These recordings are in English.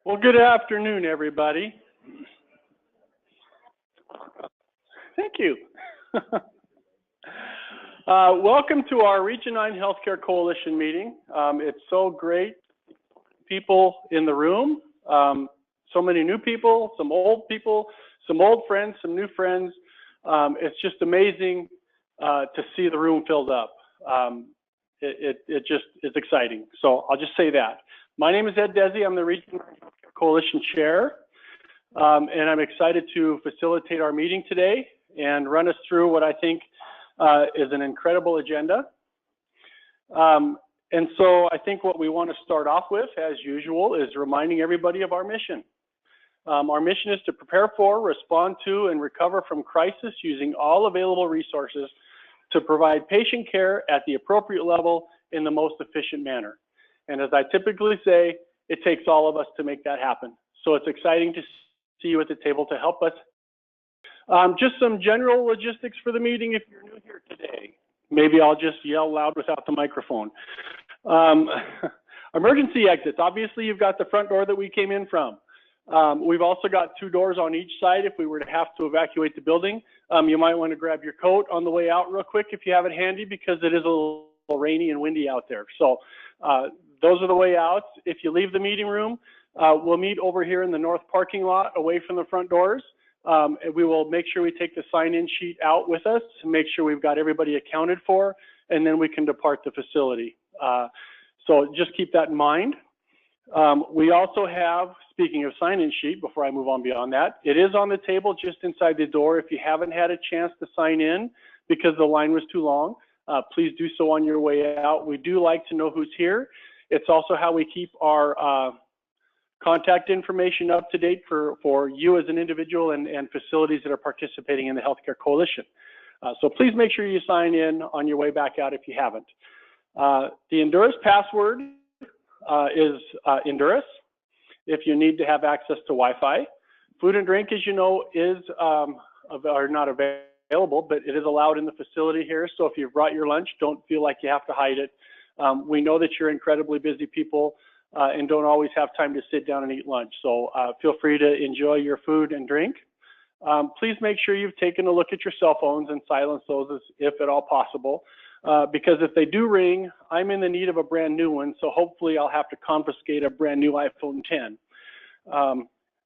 Well, good afternoon, everybody. Thank you. Welcome to our Region 9 Healthcare Coalition meeting. It's so great, people in the room, so many new people, some old friends, some new friends. It's just amazing to see the room filled up. It just is exciting. So I'll just say that. My name is Ed Desi. I'm the Region 9 Healthcare Coalition Chair, and I'm excited to facilitate our meeting today and run us through what I think is an incredible agenda. And so I think what we want to start off with, as usual, is reminding everybody of our mission. Our mission is to prepare for, respond to, and recover from crisis using all available resources to provide patient care at the appropriate level in the most efficient manner. And as I typically say, it takes all of us to make that happen. So it's exciting to see you at the table to help us. Just some general logistics for the meeting if you're new here today. Maybe I'll just yell loud without the microphone. Emergency exits. Obviously, you've got the front door that we came in from. We've also got 2 doors on each side if we were to have to evacuate the building. You might want to grab your coat on the way out real quick if you have it handy, because it is a little rainy and windy out there. So those are the way outs. If you leave the meeting room, we'll meet over here in the north parking lot away from the front doors. And we will make sure we take the sign-in sheet out with us to make sure we've got everybody accounted for, and then we can depart the facility. So just keep that in mind. We also have, speaking of sign-in sheet, before I move on beyond that, it is on the table just inside the door. If you haven't had a chance to sign in because the line was too long, please do so on your way out. We do like to know who's here. It's also how we keep our contact information up to date for you as an individual and facilities that are participating in the Healthcare Coalition. So please make sure you sign in on your way back out if you haven't. The Endurus password is Endurus if you need to have access to Wi-Fi. Food and drink, as you know, are not available, but it is allowed in the facility here. So if you've brought your lunch, don't feel like you have to hide it. We know that you're incredibly busy people and don't always have time to sit down and eat lunch. So feel free to enjoy your food and drink. Please make sure you've taken a look at your cell phones and silence those if at all possible. Because if they do ring, I'm in the need of a brand new one, so hopefully I'll have to confiscate a brand new iPhone 10.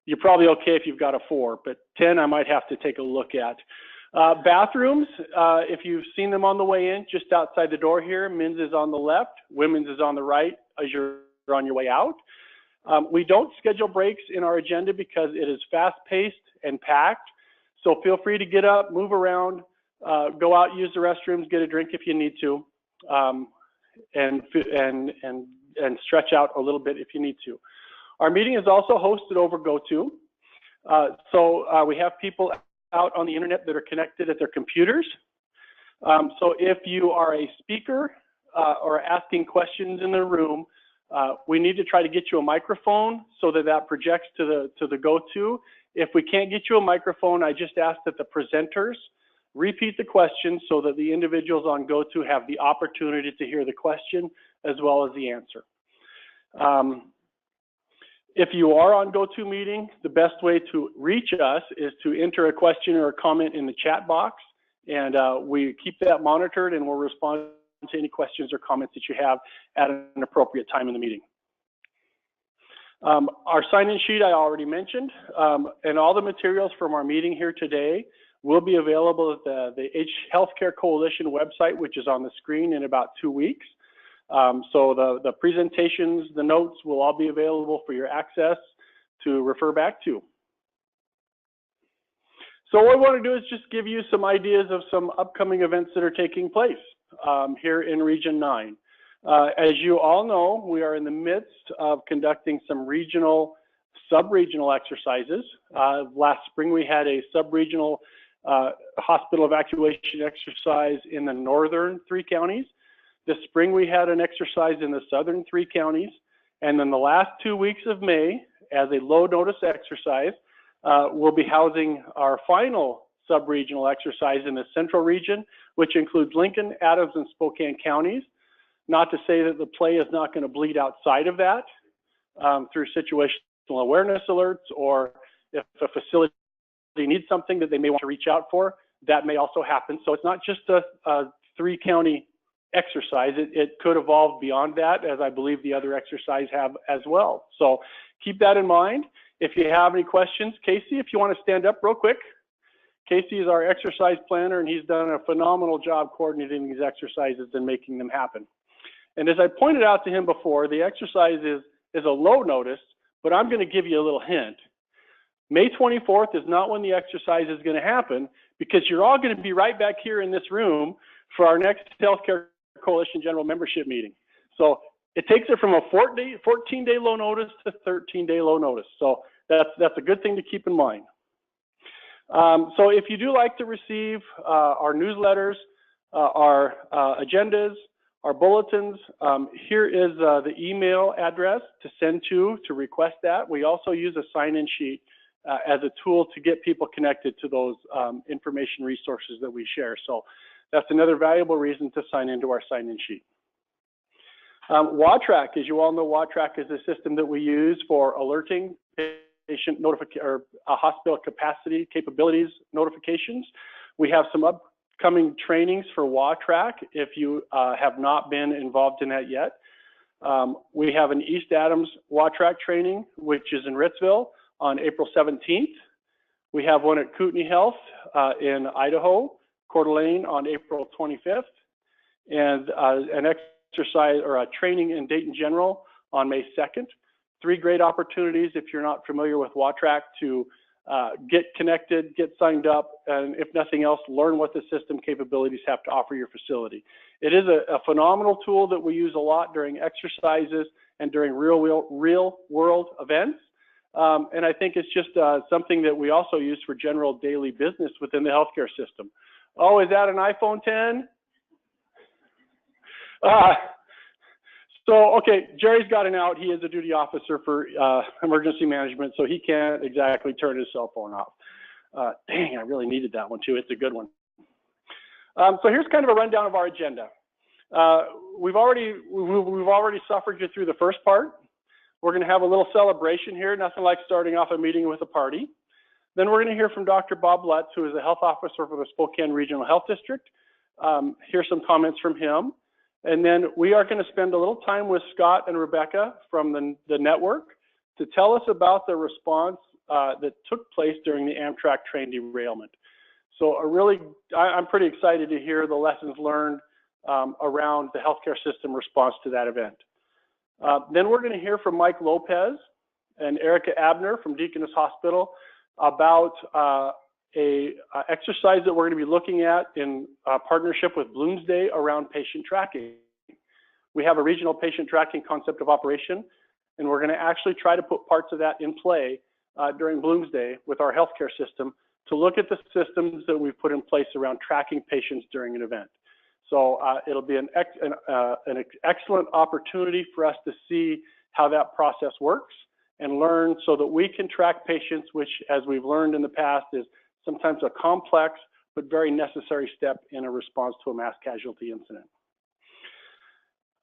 You're probably okay if you've got a 4, but 10 I might have to take a look at. Bathrooms, if you've seen them on the way in, just outside the door here, men's is on the left, women's is on the right as you're on your way out. We don't schedule breaks in our agenda because it is fast-paced and packed, so feel free to get up, move around, go out, use the restrooms, get a drink if you need to, and stretch out a little bit if you need to. Our meeting is also hosted over GoTo. So we have people out on the internet that are connected at their computers. So if you are a speaker or asking questions in the room, we need to try to get you a microphone so that projects to the GoTo. If we can't get you a microphone, I just ask that the presenters repeat the question so that the individuals on GoTo have the opportunity to hear the question as well as the answer. If you are on GoToMeeting, the best way to reach us is to enter a question or a comment in the chat box, and we keep that monitored and we'll respond to any questions or comments that you have at an appropriate time in the meeting. Our sign-in sheet I already mentioned, and all the materials from our meeting here today will be available at the Healthcare Coalition website, which is on the screen in about 2 weeks. So the presentations, the notes will all be available for your access to refer back to. So what I want to do is just give you some ideas of some upcoming events that are taking place here in Region 9. As you all know, we are in the midst of conducting some sub-regional exercises. Last spring we had a sub-regional hospital evacuation exercise in the northern 3 counties. This spring we had an exercise in the southern 3 counties. And then the last 2 weeks of May, as a low notice exercise, we'll be housing our final sub-regional exercise in the central region, which includes Lincoln, Adams, and Spokane counties. Not to say that the play is not going to bleed outside of that through situations awareness alerts, or if a facility needs something that they may want to reach out for, that may also happen. So it's not just a 3-county exercise. It could evolve beyond that, as I believe the other exercise have as well. So keep that in mind. If you have any questions, Casey, if you want to stand up real quick. Casey is our exercise planner, and he's done a phenomenal job coordinating these exercises and making them happen. And as I pointed out to him before, the exercise is a low notice, but I'm going to give you a little hint. May 24th is not when the exercise is going to happen, because you're all going to be right back here in this room for our next Healthcare Coalition General Membership meeting. So it takes it from a 14-day low notice to 13-day low notice. So that's a good thing to keep in mind. So if you do like to receive our newsletters, our agendas, our bulletins, here is the email address to send to request that. We also use a sign-in sheet as a tool to get people connected to those information resources that we share. So that's another valuable reason to sign into our sign-in sheet. WATrack, as you all know, WATrack is a system that we use for alerting patient notification or hospital capacity capabilities notifications. We have some upcoming trainings for WATrack if you have not been involved in that yet. We have an East Adams WATrack training, which is in Ritzville on April 17th. We have one at Kootenai Health in Idaho, Coeur d'Alene on April 25th, and an exercise or a training in Dayton General on May 2nd. 3 great opportunities, if you're not familiar with WATrack, to get connected, get signed up, and if nothing else, learn what the system capabilities have to offer your facility. It is a phenomenal tool that we use a lot during exercises and during real world events. And I think it's just something that we also use for general daily business within the healthcare system. Oh, is that an iPhone 10? So, okay, Jerry's got an out. He is a duty officer for emergency management, so he can't exactly turn his cell phone off. Dang, I really needed that one too. It's a good one. So here's kind of a rundown of our agenda. We've already suffered you through the first part. We're going to have a little celebration here, nothing like starting off a meeting with a party. Then we're going to hear from Dr. Bob Lutz, who is the health officer for the Spokane Regional Health District. Hear some comments from him. And then we are going to spend a little time with Scott and Rebecca from the network to tell us about the response that took place during the Amtrak train derailment. So I'm pretty excited to hear the lessons learned around the healthcare system response to that event. Then we're going to hear from Mike Lopez and Erica Abner from Deaconess Hospital about a exercise that we're going to be looking at in partnership with Bloomsday around patient tracking. We have a regional patient tracking concept of operation, and we're going to actually try to put parts of that in play during Bloomsday with our healthcare system to look at the systems that we've put in place around tracking patients during an event. So it'll be an excellent opportunity for us to see how that process works and learn so that we can track patients, which, as we've learned in the past, is sometimes a complex but very necessary step in a response to a mass casualty incident.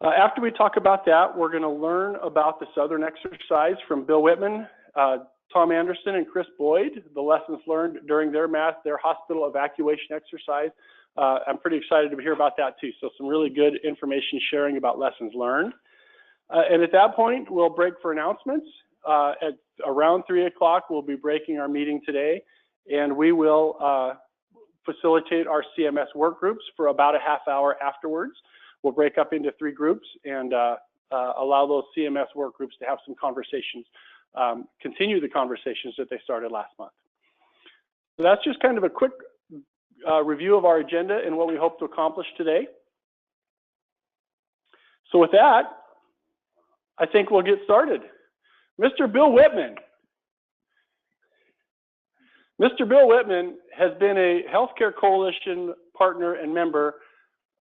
After we talk about that, we're going to learn about the Southern exercise from Bill Whitman, Tom Anderson, and Chris Boyd, the lessons learned during their hospital evacuation exercise. I'm pretty excited to hear about that too. So some really good information sharing about lessons learned. And at that point, we'll break for announcements. At around 3 o'clock, we'll be breaking our meeting today, and we will facilitate our CMS work groups for about a half hour afterwards. We'll break up into 3 groups and allow those CMS work groups to have some conversations, continue the conversations that they started last month. So that's just kind of a quick review of our agenda and what we hope to accomplish today. So with that, I think we'll get started. Mr. Bill Whitman. Mr. Bill Whitman has been a Healthcare Coalition partner and member,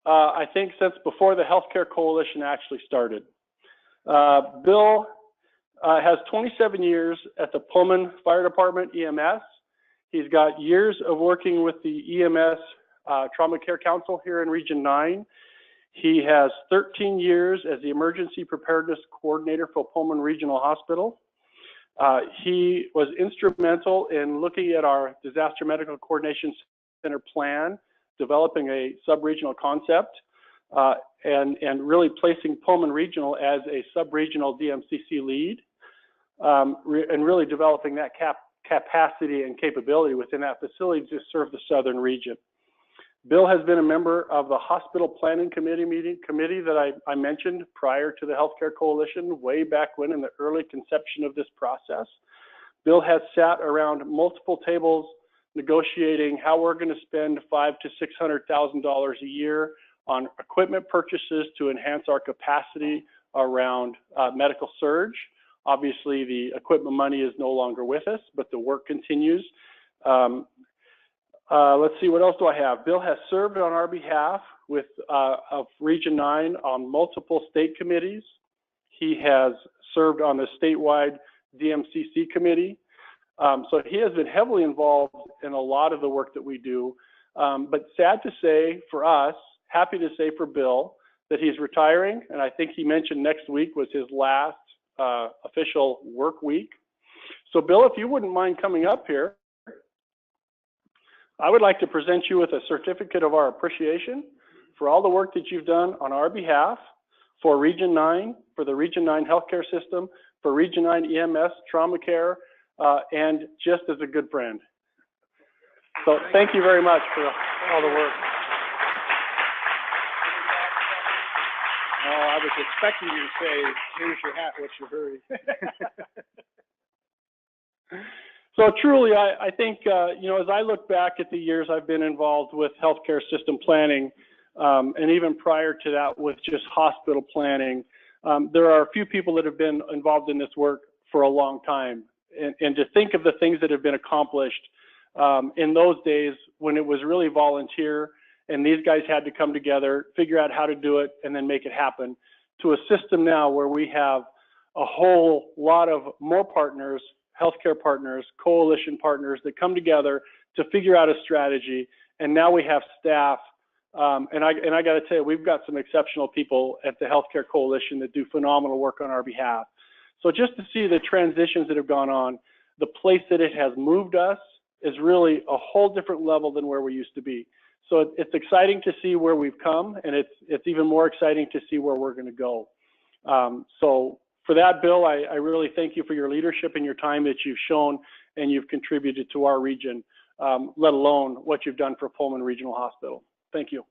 I think, since before the Healthcare Coalition actually started. Bill has 27 years at the Pullman Fire Department, EMS. He's got years of working with the EMS Trauma Care Council here in Region 9. He has 13 years as the Emergency Preparedness Coordinator for Pullman Regional Hospital. He was instrumental in looking at our Disaster Medical Coordination Center plan, developing a sub-regional concept, and really placing Pullman Regional as a sub-regional DMCC lead, and really developing that capacity and capability within that facility to serve the southern region. Bill has been a member of the Hospital Planning Committee that I mentioned prior to the Healthcare Coalition, way back when in the early conception of this process. Bill has sat around multiple tables negotiating how we're going to spend $500,000 to $600,000 a year on equipment purchases to enhance our capacity around medical surge. Obviously, the equipment money is no longer with us, but the work continues. Let's see, what else do I have? Bill has served on our behalf with of Region 9 on multiple state committees. He has served on the statewide DMCC committee. So he has been heavily involved in a lot of the work that we do. But sad to say for us, happy to say for Bill, that he's retiring. And I think he mentioned next week was his last official work week. So Bill, if you wouldn't mind coming up here, I would like to present you with a certificate of our appreciation for all the work that you've done on our behalf for Region 9, for the Region 9 healthcare system, for Region 9 EMS trauma care, and just as a good friend. So thank you very much for all the work. Oh, I was expecting you to say, here's your hat, what's your hurry? So truly, I think, you know, as I look back at the years I've been involved with healthcare system planning, and even prior to that with just hospital planning, there are a few people that have been involved in this work for a long time. And to think of the things that have been accomplished in those days when it was really volunteer and these guys had to come together, figure out how to do it, and then make it happen, to a system now where we have a whole lot of more partners, healthcare partners, coalition partners that come together to figure out a strategy. And now we have staff. And I got to tell you, we've got some exceptional people at the Healthcare Coalition that do phenomenal work on our behalf. So just to see the transitions that have gone on, the place that it has moved us is really a whole different level than where we used to be. So it's exciting to see where we've come, and it's even more exciting to see where we're going to go. So for that, Bill, I really thank you for your leadership and your time that you've shown and you've contributed to our region, let alone what you've done for Pullman Regional Hospital. Thank you.